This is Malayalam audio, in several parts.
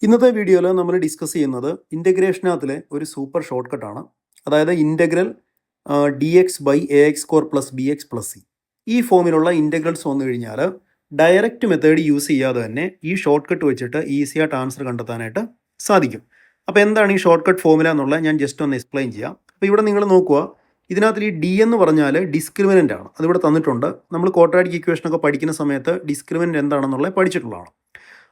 ഇന്നത്തെ വീഡിയോയിൽ നമ്മൾ ഡിസ്കസ് ചെയ്യുന്നത് ഇൻ്റഗ്രേഷനകത്തിലെ ഒരു സൂപ്പർ ഷോർട്ട് കട്ടാണ്. അതായത് integral d x by a x square plus b x plus c. ഈ ഫോമിലുള്ള ഇൻ്റഗ്രൽസ് വന്നു കഴിഞ്ഞാൽ ഡയറക്റ്റ് മെത്തേഡ് യൂസ് ചെയ്യാതെ തന്നെ ഈ ഷോർട്ട് കട്ട് വെച്ചിട്ട് ഈസിയായിട്ട് ആൻസർ കണ്ടെത്താനായിട്ട് സാധിക്കും. അപ്പോൾ എന്താണ് ഈ ഷോർട്ട് കട്ട് ഫോമുല എന്നുള്ളത് ഞാൻ ജസ്റ്റ് ഒന്ന് എക്സ്പ്ലെയിൻ ചെയ്യാം. അപ്പോൾ ഇവിടെ നിങ്ങൾ നോക്കുക, ഇതിനകത്തിൽ ഈ ഡി എന്ന് പറഞ്ഞാൽ ഡിസ്ക്രിമിനൻ്റ് ആണ്. അതിവിടെ തന്നിട്ടുണ്ട്. നമ്മൾ ക്വാഡ്രാറ്റിക് ഇക്വേഷനൊക്കെ പഠിക്കുന്ന സമയത്ത് ഡിസ്ക്രിമിനൻ്റ് എന്താണെന്നുള്ളത് പഠിച്ചിട്ടുള്ളതാണ്.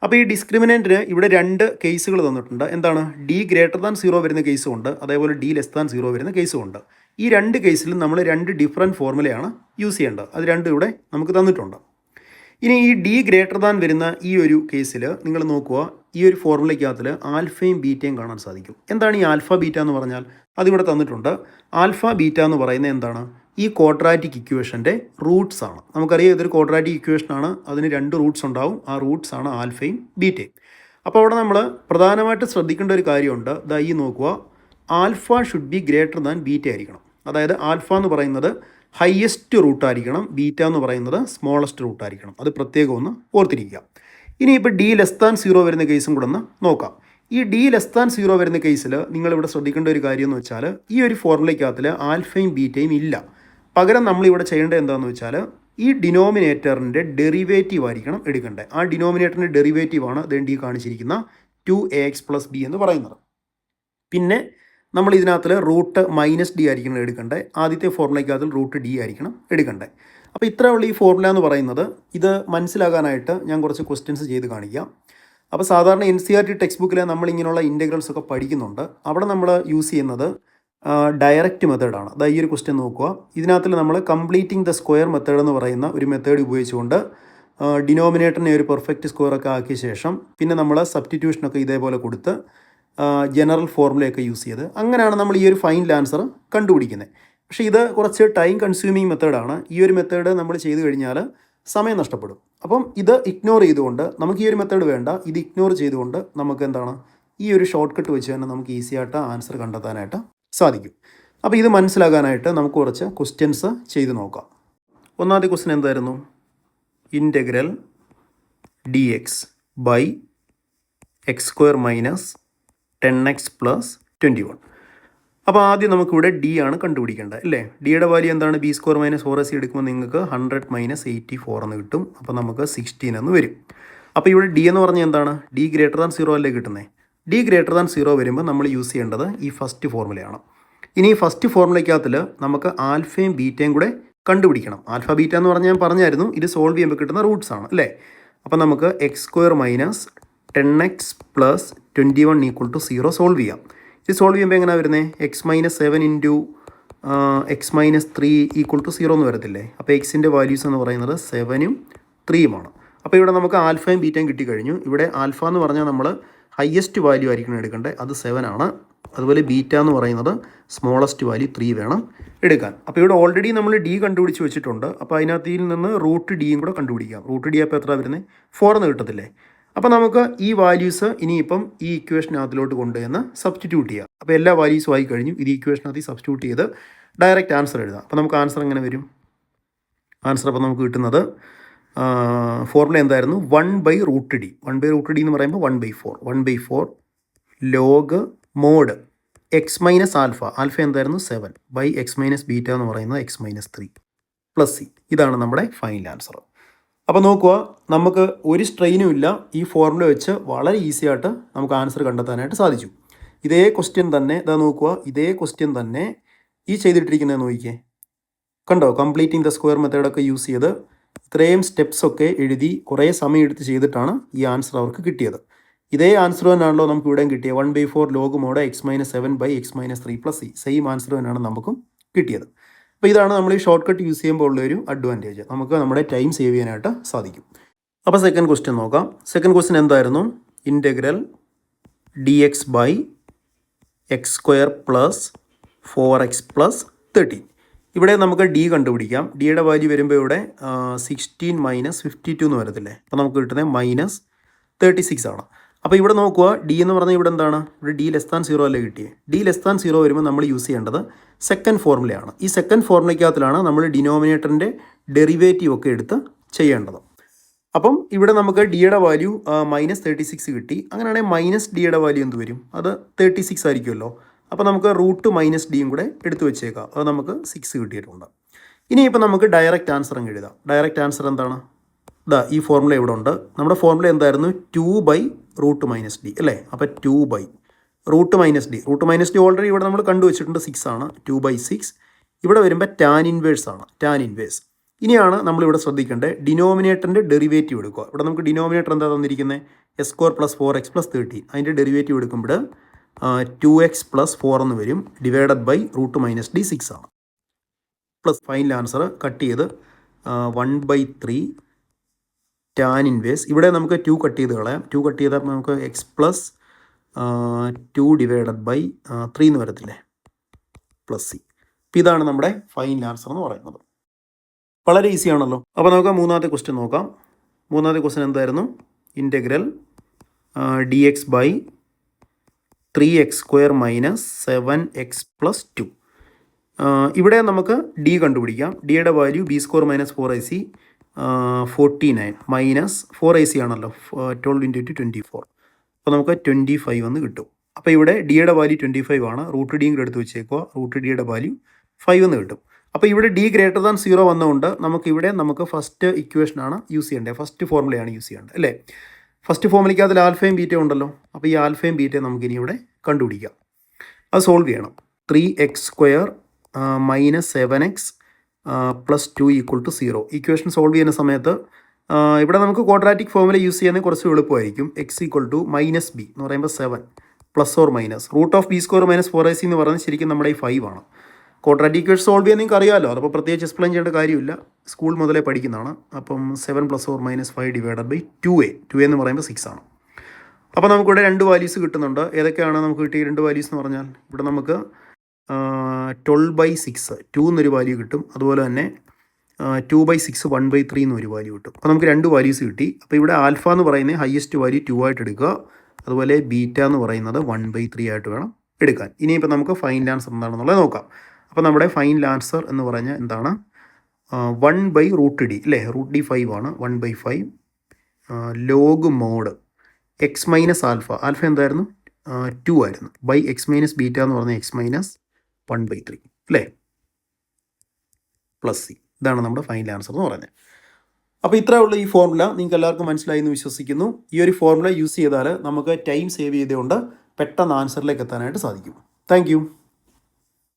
അപ്പോൾ ഈ ഡിസ്ക്രിമിനൻറ്റിന് ഇവിടെ രണ്ട് കേസുകൾ തന്നിട്ടുണ്ട്. എന്താണ്? ഡി ഗ്രേറ്റർ ദാൻ 0 വരുന്ന കേസും ഉണ്ട്, അതേപോലെ ഡി ലെസ് ദാൻ 0 വരുന്ന കേസും ഉണ്ട്. ഈ രണ്ട് കേസിലും നമ്മൾ രണ്ട് ഡിഫറൻറ്റ് ഫോർമുലയാണ് യൂസ് ചെയ്യേണ്ടത്. അത് രണ്ടും ഇവിടെ നമുക്ക് തന്നിട്ടുണ്ട്. ഇനി ഈ ഡി ഗ്രേറ്റർ ദാൻ വരുന്ന ഈ ഒരു കേസിൽ നിങ്ങൾ നോക്കുക, ഈ ഒരു ഫോർമുലയ്ക്കകത്തിൽ ആൽഫയും ബീറ്റയും കാണാൻ സാധിക്കും. എന്താണ് ഈ ആൽഫ ബീറ്റ എന്ന് പറഞ്ഞാൽ? അതിവിടെ തന്നിട്ടുണ്ട്. ആൽഫ ബീറ്റ എന്ന് പറയുന്നത് എന്താണ്? ഈ ക്വാഡ്രാറ്റിക് ഇക്വേഷൻ്റെ റൂട്ട്സ് ആണ്. നമുക്കറിയാം ഇതൊരു ക്വാഡ്രാറ്റിക് ഇക്വേഷനാണ്. അതിന് രണ്ട് റൂട്ട്സ് ഉണ്ടാവും. ആ റൂട്ട്സ് ആണ് ആൽഫയും ബീറ്റയും. അപ്പോൾ അവിടെ നമ്മൾ പ്രധാനമായിട്ട് ശ്രദ്ധിക്കേണ്ട ഒരു കാര്യമുണ്ട്. ഈ നോക്കുക, alpha should be greater than beta ആയിരിക്കണം. അതായത് ആൽഫ എന്ന് പറയുന്നത് ഹയസ്റ്റ് റൂട്ടായിരിക്കണം, ബീറ്റ എന്ന് പറയുന്നത് സ്മോളസ്റ്റ് റൂട്ടായിരിക്കണം. അത് പ്രത്യേകം ഒന്ന് ഓർത്തിരിക്കുക. ഇനി ഇപ്പോൾ ഡി ലെസ് ദാൻ 0 വരുന്ന കേസും കൂടെ ഒന്ന് നോക്കാം. ഈ ഡി ലെസ് ദാൻ 0 വരുന്ന കേസിൽ നിങ്ങളിവിടെ ശ്രദ്ധിക്കേണ്ട ഒരു കാര്യം എന്ന് വെച്ചാൽ ഈ ഒരു ഫോർമുലയ്ക്കകത്തിൽ ആൽഫയും ബീറ്റയും ഇല്ല. പകരം നമ്മളിവിടെ ചെയ്യേണ്ടത് എന്താണെന്ന് വെച്ചാൽ ഈ ഡിനോമിനേറ്ററിൻ്റെ ഡെറിവേറ്റീവ് ആയിരിക്കണം എടുക്കേണ്ടത്. ആ ഡിനോമിനേറ്ററിൻ്റെ ഡെറിവേറ്റീവാണ് ഡി കാണിച്ചിരിക്കുന്ന 2ax പ്ലസ് ബി എന്ന് പറയുന്നത്. പിന്നെ നമ്മൾ ഇതിനകത്തിൽ റൂട്ട് മൈനസ് ഡി ആയിരിക്കണം എടുക്കേണ്ടത്. ആദ്യത്തെ ഫോർമുലയ്ക്കകത്തിൽ റൂട്ട് ഡി ആയിരിക്കണം എടുക്കേണ്ടത്. അപ്പോൾ ഇത്രയുള്ള ഈ ഫോർമുല എന്ന് പറയുന്നത്, ഇത് മനസ്സിലാകാനായിട്ട് ഞാൻ കുറച്ച് ക്വസ്റ്റ്യൻസ് ചെയ്ത് കാണിക്കാം. അപ്പോൾ സാധാരണ NCERT ടെക്സ്റ്റ് ബുക്കിൽ നമ്മളിങ്ങനെയുള്ള ഇൻ്റഗ്രൽസ് ഒക്കെ പഠിക്കുന്നുണ്ട്. അവിടെ നമ്മൾ യൂസ് ചെയ്യുന്നത് ഡയറക്റ്റ് മെത്തേഡാണ്. ഈ ഒരു ക്വസ്റ്റ്യൻ നോക്കുക. ഇതിനകത്തിൽ നമ്മൾ കംപ്ലീറ്റിംഗ് ദ സ്ക്വയർ മെത്തേഡ് എന്ന് പറയുന്ന ഒരു മെത്തേഡ് ഉപയോഗിച്ചുകൊണ്ട് ഡിനോമിനേറ്ററിനെ ഒരു പെർഫെക്റ്റ് സ്ക്വയറൊക്കെ ആക്കിയ ശേഷം പിന്നെ നമ്മൾ സബ്സ്റ്റിറ്റ്യൂഷനൊക്കെ ഇതേപോലെ കൊടുത്ത് ജനറൽ ഫോർമുലയൊക്കെ യൂസ് ചെയ്ത് അങ്ങനെയാണ് നമ്മൾ ഈ ഒരു ഫൈനൽ ആൻസർ കണ്ടുപിടിക്കുന്നത്. പക്ഷേ ഇത് കുറച്ച് ടൈം കൺസ്യൂമിങ് മെത്തേഡാണ്. ഈ ഒരു മെത്തേഡ് നമ്മൾ ചെയ്ത് കഴിഞ്ഞാൽ സമയം നഷ്ടപ്പെടും. അപ്പം ഇത് ഇഗ്നോർ ചെയ്തുകൊണ്ട്, നമുക്ക് ഈ ഒരു മെത്തേഡ് വേണ്ട, ഇത് ഇഗ്നോർ ചെയ്തുകൊണ്ട് നമുക്ക് എന്താണ് ഈ ഒരു ഷോർട്ട് കട്ട് വെച്ച് തന്നെ നമുക്ക് ഈസിയായിട്ട് ആൻസർ കണ്ടെത്താനായിട്ട് സാധിക്കും. അപ്പോൾ ഇത് മനസ്സിലാകാനായിട്ട് നമുക്ക് കുറച്ച് ക്വസ്റ്റ്യൻസ് ചെയ്ത് നോക്കാം. ഒന്നാമത്തെ ക്വസ്റ്റ്യൻ എന്തായിരുന്നു? Integral d x by x square minus 10x plus 21. അപ്പോൾ ആദ്യം നമുക്കിവിടെ ഡി ആണ് കണ്ടുപിടിക്കേണ്ടത് അല്ലേ? ഡിയുടെ വാല്യൂ എന്താണ്? ബി സ്ക്വയർ മൈനസ് 4ac എടുക്കുമ്പോൾ നിങ്ങൾക്ക് 100 മൈനസ് 84 എന്ന് കിട്ടും. അപ്പോൾ നമുക്ക് 16 എന്ന് വരും. അപ്പോൾ ഇവിടെ ഡി എന്ന് പറഞ്ഞാൽ എന്താണ്? ഡി ഗ്രേറ്റർ ദാൻ 0 അല്ലേ കിട്ടുന്നത്? ഡി ഗ്രേറ്റർ ദാൻ 0 വരുമ്പോൾ നമ്മൾ യൂസ് ചെയ്യേണ്ടത് ഈ ഫസ്റ്റ് ഫോർമുലയാണ്. ഇനി ഈ ഫസ്റ്റ് ഫോർമുലയ്ക്കകത്തിൽ നമുക്ക് ആൽഫയും ബീറ്റയും കൂടെ കണ്ടുപിടിക്കണം. ആൽഫ ബീറ്റ എന്ന് പറഞ്ഞാൽ ഞാൻ പറഞ്ഞായിരുന്നു, ഇത് സോൾവ് ചെയ്യുമ്പോൾ കിട്ടുന്ന റൂട്ട്സ് ആണ് അല്ലേ? അപ്പോൾ നമുക്ക് x square minus 10x plus 21 equal to 0 solve ചെയ്യാം. ഇത് സോൾവ് ചെയ്യുമ്പോൾ എങ്ങനെയാണ് വരുന്നത്? X minus 7 into x minus 3 equal to 0 എന്ന് വരത്തില്ലേ? അപ്പോൾ എക്സിൻ്റെ വാല്യൂസ് എന്ന് പറയുന്നത് 7ഉം 3യുമാണ്. അപ്പോൾ ഇവിടെ നമുക്ക് ആൽഫയും ബീറ്റയും കിട്ടിക്കഴിഞ്ഞു. ഇവിടെ ആൽഫ എന്ന് പറഞ്ഞാൽ നമ്മൾ ഹയസ്റ്റ് വാല്യൂ ആയിരിക്കണം എടുക്കേണ്ടത്, അത് 7 ആണ്. അതുപോലെ ബീറ്റ എന്ന് പറയുന്നത് സ്മോളസ്റ്റ് വാല്യൂ 3 വേണം എടുക്കാൻ. അപ്പോൾ ഇവിടെ ഓൾറെഡി നമ്മൾ ഡി കണ്ടുപിടിച്ച് വെച്ചിട്ടുണ്ട്. അപ്പോൾ അതിനകത്തിൽ നിന്ന് റൂട്ട് ഡിയും കൂടെ കണ്ടുപിടിക്കാം. റൂട്ട് ഡി അപ്പോൾ എത്ര വരുന്നത്? 4 എന്ന് കിട്ടത്തില്ലേ? അപ്പോൾ നമുക്ക് ഈ വാല്യൂസ് ഇനിയിപ്പം ഈ ഇക്വേഷനകത്തിലോട്ട് കൊണ്ടുവന്ന് സബ്സ്റ്റിറ്റ്യൂട്ട് ചെയ്യാം. അപ്പോൾ എല്ലാ വാല്യൂസും ആയി കഴിഞ്ഞു. ഇത് ഇക്വേഷനകത്ത് സബ്സ്റ്റിറ്റ്യൂട്ട് ചെയ്ത് ഡയറക്റ്റ് ആൻസർ എഴുതാം. അപ്പോൾ നമുക്ക് ആൻസർ എങ്ങനെ വരും? ആൻസർ അപ്പോൾ നമുക്ക് കിട്ടുന്നത് ഫോർമുല എന്തായിരുന്നു? 1/√d. 1/√d എന്ന് പറയുമ്പോൾ 1/4 log mod x minus alpha. Alpha എന്തായിരുന്നു? 7 ബൈ എക്സ് മൈനസ് ബീറ്റ എന്ന് പറയുന്നത് എക്സ് മൈനസ് 3 പ്ലസ് സി. ഇതാണ് നമ്മുടെ ഫൈനൽ ആൻസർ. അപ്പോൾ നോക്കുക, നമുക്ക് ഒരു സ്ട്രെയിനും ഇല്ല. ഈ ഫോർമുല വെച്ച് വളരെ ഈസി ആയിട്ട് നമുക്ക് ആൻസർ കണ്ടെത്താനായിട്ട് സാധിച്ചു. ഇതേ ക്വസ്റ്റ്യൻ തന്നെ നോക്കുക, ഇതേ ക്വസ്റ്റ്യൻ തന്നെ ഈ ചെയ്തിട്ടിരിക്കുന്നത് നോക്കിക്കേ. കണ്ടോ? കംപ്ലീറ്റിംഗ് ദ സ്ക്വയർ മെത്തേഡൊക്കെ യൂസ് ചെയ്ത് ഇത്രയും സ്റ്റെപ്സൊക്കെ എഴുതി കുറേ സമയം എടുത്ത് ചെയ്തിട്ടാണ് ഈ ആൻസർ അവർക്ക് കിട്ടിയത്. ഇതേ ആൻസർ തന്നെയാണല്ലോ നമുക്ക് ഇവിടെയും കിട്ടിയത്. 1/4 log mod x minus 7 by x minus 3 plus c. Same answer തന്നെയാണ് നമുക്കും കിട്ടിയത്. അപ്പോൾ ഇതാണ് നമ്മൾ ഈ ഷോർട്ട് കട്ട് യൂസ് ചെയ്യുമ്പോൾ ഉള്ളൊരു അഡ്വാൻറ്റേജ്. നമുക്ക് നമ്മുടെ ടൈം സേവ് ചെയ്യാനായിട്ട് സാധിക്കും. അപ്പോൾ സെക്കൻഡ് ക്വസ്റ്റ്യൻ നോക്കാം. സെക്കൻഡ് ക്വസ്റ്റ്യൻ എന്തായിരുന്നു? Integral d x by x square plus 4x plus 13. ഇവിടെ നമുക്ക് ഡി കണ്ടുപിടിക്കാം. ഡിയുടെ വാല്യൂ വരുമ്പോൾ ഇവിടെ 16 മൈനസ് 52 എന്ന് വരത്തില്ലേ? അപ്പോൾ നമുക്ക് കിട്ടുന്നത് മൈനസ് 36 ആണ്. അപ്പോൾ ഇവിടെ നോക്കുക, ഡി എന്ന് പറഞ്ഞാൽ ഇവിടെ എന്താണ്? ഇവിടെ ഡി ലെസ് ദാൻ 0 അല്ലേ കിട്ടിയത്? ഡി ലെസ് ദാൻ 0 വരുമ്പോൾ നമ്മൾ യൂസ് ചെയ്യേണ്ടത് സെക്കൻഡ് ഫോർമുലയാണ്. ഈ സെക്കൻഡ് ഫോർമുലയ്ക്കകത്തിലാണ് നമ്മൾ ഡിനോമിനേറ്ററിൻ്റെ ഡെറിവേറ്റീവ് ഒക്കെ എടുത്ത് ചെയ്യേണ്ടത്. അപ്പം ഇവിടെ നമുക്ക് ഡിയുടെ വാല്യൂ -36 കിട്ടി. അങ്ങനെയാണെങ്കിൽ മൈനസ് ഡിയുടെ വാല്യൂ എന്ത് വരും? അത് 36 ആയിരിക്കുമല്ലോ. അപ്പോൾ നമുക്ക് റൂട്ട് മൈനസ് ഡിയും കൂടെ എടുത്തു വെച്ചേക്കാം. അത് നമുക്ക് 6 കിട്ടിയിട്ടുണ്ട്. ഇനിയിപ്പോൾ നമുക്ക് ഡയറക്റ്റ് ആൻസർ അങ്ങ് എഴുതാം. ഡയറക്റ്റ് ആൻസർ എന്താണ്? ഈ ഫോർമുല ഇവിടെ ഉണ്ട്. നമ്മുടെ ഫോർമുല എന്തായിരുന്നു? 2/√-d അല്ലേ? അപ്പോൾ 2/√-d. √-d ഓൾറെഡി ഇവിടെ നമ്മൾ കണ്ടുവച്ചിട്ടുണ്ട്, 6 ആണ്. 2/6. ഇവിടെ വരുമ്പോൾ ടാൻ ഇൻവേഴ്സ് ആണ്. Tan inverse. ഇനിയാണ് നമ്മളിവിടെ ശ്രദ്ധിക്കേണ്ടത്, ഡിനോമിനേറ്ററിൻ്റെ ഡെറിവേറ്റീവ് എടുക്കുക. ഇവിടെ നമുക്ക് ഡിനോമിനേറ്റർ എന്താ തന്നിരിക്കുന്നത്? s² + 4x + 13. അതിൻ്റെ ഡെറിവേറ്റീവ് എടുക്കുമ്പോൾ 2x + 4 എന്ന് വരും, ഡിവൈഡഡ് ബൈ √-d 6 ആണ്. പ്ലസ് ഫൈനൽ ആൻസർ കട്ട് ചെയ്ത് 1/3 ടാൻ ഇൻവേഴ്സ്. ഇവിടെ നമുക്ക് 2 കട്ട് ചെയ്ത് കളയാം. 2 കട്ട് ചെയ്താൽ നമുക്ക് x + 2 ഡിവൈഡഡ് ബൈ 3 എന്ന് വരത്തില്ലേ, പ്ലസ് c. അപ്പോൾ ഇതാണ് നമ്മുടെ ഫൈനൽ ആൻസർ എന്ന് പറയുന്നത്. വളരെ ഈസി ആണല്ലോ. അപ്പോൾ നമുക്ക് മൂന്നാമത്തെ ക്വസ്റ്റ്യൻ നോക്കാം. മൂന്നാമത്തെ ക്വസ്റ്റ്യൻ എന്തായിരുന്നു? Integral dx by 3x² - 7x + 2. ഇവിടെ നമുക്ക് d കണ്ടുപിടിക്കാം. ഡിയുടെ value b² - 4ac 49 minus 4ac ആണല്ലോ, 12 × 24. അപ്പോൾ നമുക്ക് 25 എന്ന് കിട്ടും. അപ്പോൾ ഇവിടെ ഡിയുടെ വാല്യൂ 25 ആണ്. √-d കൂടെ എടുത്ത് വെച്ചേക്കുക. √-dയുടെ വാല്യൂ 5 എന്ന് കിട്ടും. അപ്പോൾ ഇവിടെ d > 0 വന്നതുകൊണ്ട് നമുക്ക് ഫസ്റ്റ് ഇക്വേഷനാണ് യൂസ് ചെയ്യേണ്ടത്. ഫസ്റ്റ് ഫോർമുലയാണ് യൂസ് ചെയ്യേണ്ടത് അല്ലേ? ഫസ്റ്റ് ഫോർമുലയ്ക്ക് അതിൽ ആൽഫയും ബീറ്റയും ഉണ്ടല്ലോ. അപ്പോൾ ഈ ആൽഫയും ബീറ്റയും നമുക്കിനി ഇവിടെ കണ്ടുപിടിക്കാം. അത് സോൾവ് ചെയ്യണം. 3x² - 7x + 2 = 0. ഇക്വേഷൻ സോൾവ് ചെയ്യുന്ന സമയത്ത് ഇവിടെ നമുക്ക് ക്വാഡ്രാറ്റിക് ഫോർമുല യൂസ് ചെയ്യുന്നത് കുറച്ച് എളുപ്പമായിരിക്കും. x - b എന്ന് പറയുമ്പോൾ 7 ± √b² - 4ac എന്ന് പറയുന്നത് ശരിക്കും നമ്മുടെ ഈ 5 ആണ്. ക്വാഡ്രാറ്റിക് ഇക്വേഷൻ സോൾവ് ചെയ്യാൻ നിങ്ങൾക്ക് അറിയാമല്ലോ. അതപ്പോൾ പ്രത്യേകിച്ച് എക്സ്പ്ലെയിൻ ചെയ്യേണ്ട കാര്യമില്ല, സ്കൂൾ മുതലേ പഠിക്കുന്നതാണ്. അപ്പം 7 ± 5 ഡിവൈഡഡ് ബൈ 2a എന്ന് പറയുമ്പോൾ 6 ആണ്. അപ്പോൾ നമുക്കിവിടെ 2 വാല്യൂസ് കിട്ടുന്നുണ്ട്. ഏതൊക്കെയാണ് നമുക്ക് കിട്ടിയ 2 വാല്യൂസ് എന്ന് പറഞ്ഞാൽ, ഇവിടെ നമുക്ക് 12/6 2 എന്നൊരു വാല്യൂ കിട്ടും. അതുപോലെ തന്നെ 2/6 1/3 എന്നൊരു വാല്യൂ കിട്ടും. അപ്പോൾ നമുക്ക് 2 വാല്യൂസ് കിട്ടി. അപ്പോൾ ഇവിടെ ആൽഫ എന്ന് പറയുന്നത് ഹയസ്റ്റ് വാല്യൂ 2 ആയിട്ട് എടുക്കുക. അതുപോലെ ബീറ്റ എന്ന് പറയുന്നത് 1/3 ആയിട്ട് വേണം എടുക്കാൻ. ഇനിയിപ്പോൾ നമുക്ക് ഫൈനൽ ആൻസർ എന്താണെന്നുള്ളത് നോക്കാം. അപ്പോൾ നമ്മുടെ ഫൈനൽ ആൻസർ എന്ന് പറഞ്ഞാൽ എന്താണ്? 1/√d അല്ലേ? √d 5 ആണ്. 1/5 log mode x - alpha. Alpha എന്തായിരുന്നു? 2 ആയിരുന്നു. ബൈ x - ബീറ്റ എന്ന് പറഞ്ഞാൽ x - 1/3 അല്ലേ, പ്ലസ് c. ഇതാണ് നമ്മുടെ ഫൈനൽ ആൻസർ എന്ന് പറയുന്നത്. അപ്പോൾ ഇത്രയേ ഉള്ളൂ ഈ ഫോർമുല. നിങ്ങൾക്ക് എല്ലാവർക്കും മനസ്സിലായി എന്ന് വിശ്വസിക്കുന്നു. ഈ ഒരു ഫോർമുല യൂസ് ചെയ്താൽ നമുക്ക് ടൈം സേവ് ചെയ്തുകൊണ്ട് പെട്ടെന്ന് ആൻസറിലേക്ക് എത്താനായിട്ട് സാധിക്കും. താങ്ക്